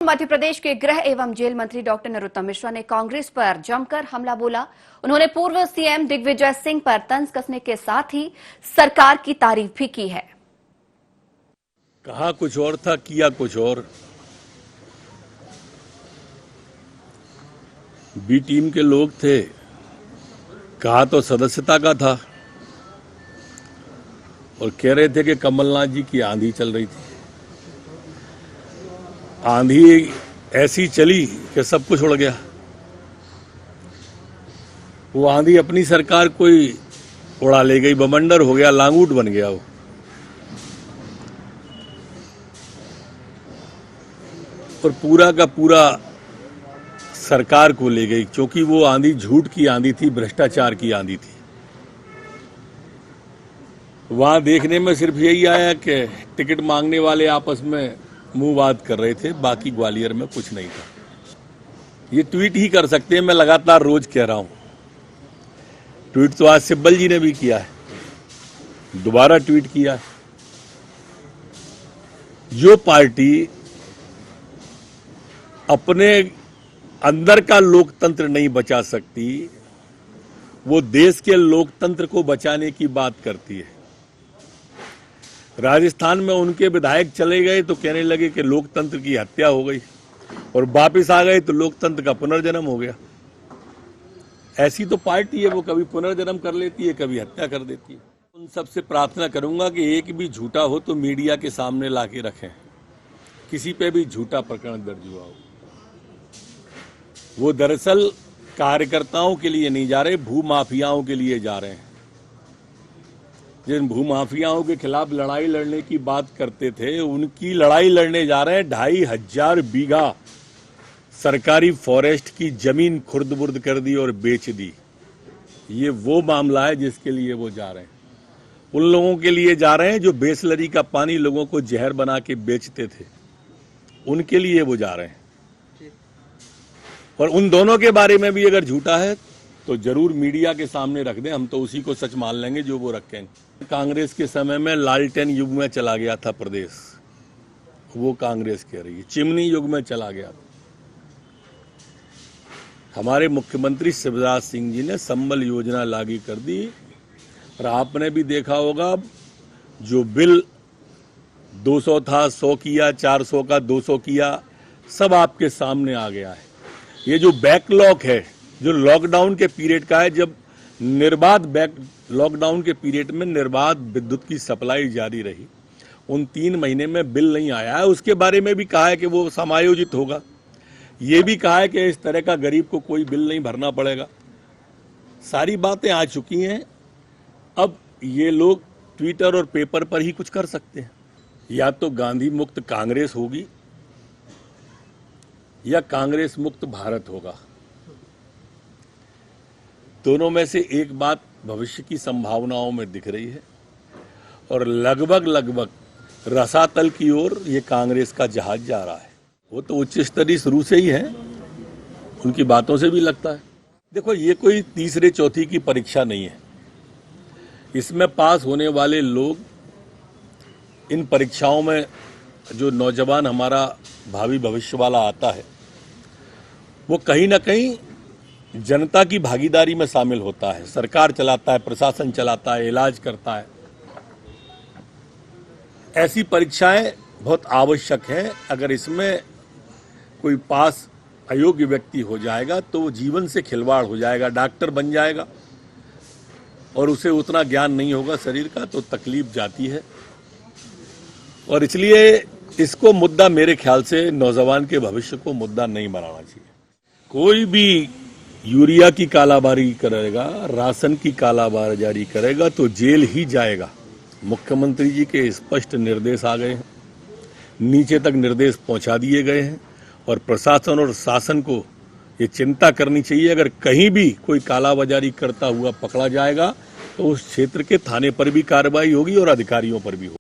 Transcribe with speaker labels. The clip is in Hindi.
Speaker 1: मध्य प्रदेश के गृह एवं जेल मंत्री डॉक्टर नरोत्तम मिश्रा ने कांग्रेस पर जमकर हमला बोला। उन्होंने पूर्व सीएम दिग्विजय सिंह पर तंज कसने के साथ ही सरकार की तारीफ भी की है।
Speaker 2: कहा कुछ और था, किया कुछ और। बी टीम के लोग थे, कहा तो सदस्यता का था और कह रहे थे कि कमलनाथ जी की आंधी चल रही थी। आंधी ऐसी चली कि सब कुछ उड़ गया। वो आंधी अपनी सरकार को ही उड़ा ले गई, बमंडर हो गया, लांगूट बन गया वो। और पूरा का पूरा सरकार को ले गई, क्योंकि वो आंधी झूठ की आंधी थी, भ्रष्टाचार की आंधी थी। वहां देखने में सिर्फ यही आया कि टिकट मांगने वाले आपस में मुंह बात कर रहे थे, बाकी ग्वालियर में कुछ नहीं था। ये ट्वीट ही कर सकते हैं, मैं लगातार रोज कह रहा हूं। ट्वीट तो आज सिब्बल जी ने भी किया है, दोबारा ट्वीट किया है। जो पार्टी अपने अंदर का लोकतंत्र नहीं बचा सकती, वो देश के लोकतंत्र को बचाने की बात करती है। राजस्थान में उनके विधायक चले गए तो कहने लगे कि लोकतंत्र की हत्या हो गई, और वापिस आ गए तो लोकतंत्र का पुनर्जन्म हो गया। ऐसी तो पार्टी है, वो कभी पुनर्जन्म कर लेती है, कभी हत्या कर देती है। उन सबसे प्रार्थना करूंगा कि एक भी झूठा हो तो मीडिया के सामने लाके रखें। किसी पे भी झूठा प्रकरण दर्ज हुआ हो, वो दरअसल कार्यकर्ताओं के लिए नहीं जा रहे, भूमाफियाओं के लिए जा रहे हैं। जिन भूमाफियाओं के खिलाफ लड़ाई लड़ने की बात करते थे, उनकी लड़ाई लड़ने जा रहे हैं। 2500 बीघा सरकारी फॉरेस्ट की जमीन खुर्द-बुर्द कर दी और बेच दी। ये वो मामला है जिसके लिए वो जा रहे हैं। उन लोगों के लिए जा रहे हैं जो बिसलरी का पानी लोगों को जहर बना के बेचते थे, उनके लिए वो जा रहे हैं। और उन दोनों के बारे में भी अगर झूठा है तो जरूर मीडिया के सामने रख दें, हम तो उसी को सच मान लेंगे जो वो रखेंगे। कांग्रेस के समय में लालटेन युग में चला गया था प्रदेश, वो कांग्रेस कह रही है। चिमनी युग में चला गया था। हमारे मुख्यमंत्री शिवराज सिंह जी ने संबल योजना लागू कर दी, और आपने भी देखा होगा जो बिल 200 था 100 किया, 400 का 200 किया, सब आपके सामने आ गया है। ये जो बैकलॉग है, जो लॉकडाउन के पीरियड का है, जब लॉकडाउन के पीरियड में निर्बाध विद्युत की सप्लाई जारी रही, उन 3 महीने में बिल नहीं आया है। उसके बारे में भी कहा है कि वो समायोजित होगा। ये भी कहा है कि इस तरह का गरीब को कोई बिल नहीं भरना पड़ेगा। सारी बातें आ चुकी हैं। अब ये लोग ट्विटर और पेपर पर ही कुछ कर सकते हैं। या तो गांधी मुक्त कांग्रेस होगी या कांग्रेस मुक्त भारत होगा। दोनों में से एक बात भविष्य की संभावनाओं में दिख रही है, और लगभग रसातल की ओर ये कांग्रेस का जहाज जा रहा है। वो तो उच्च स्तरीय शुरू से ही है, उनकी बातों से भी लगता है। देखो, ये कोई तीसरे चौथी की परीक्षा नहीं है। इसमें पास होने वाले लोग, इन परीक्षाओं में जो नौजवान हमारा भावी भविष्य वाला आता है, वो कहीं ना कहीं जनता की भागीदारी में शामिल होता है। सरकार चलाता है, प्रशासन चलाता है, इलाज करता है। ऐसी परीक्षाएं बहुत आवश्यक हैं। अगर इसमें कोई पास अयोग्य व्यक्ति हो जाएगा तो वो जीवन से खिलवाड़ हो जाएगा। डॉक्टर बन जाएगा और उसे उतना ज्ञान नहीं होगा शरीर का, तो तकलीफ जाती है। और इसलिए इसको मुद्दा, मेरे ख्याल से नौजवान के भविष्य को मुद्दा नहीं बनाना चाहिए। कोई भी यूरिया की कालाबाजारी करेगा, राशन की कालाबाजारी करेगा तो जेल ही जाएगा। मुख्यमंत्री जी के स्पष्ट निर्देश आ गए हैं, नीचे तक निर्देश पहुंचा दिए गए हैं, और प्रशासन और शासन को ये चिंता करनी चाहिए। अगर कहीं भी कोई कालाबाजारी करता हुआ पकड़ा जाएगा तो उस क्षेत्र के थाने पर भी कार्रवाई होगी और अधिकारियों पर भी होगी।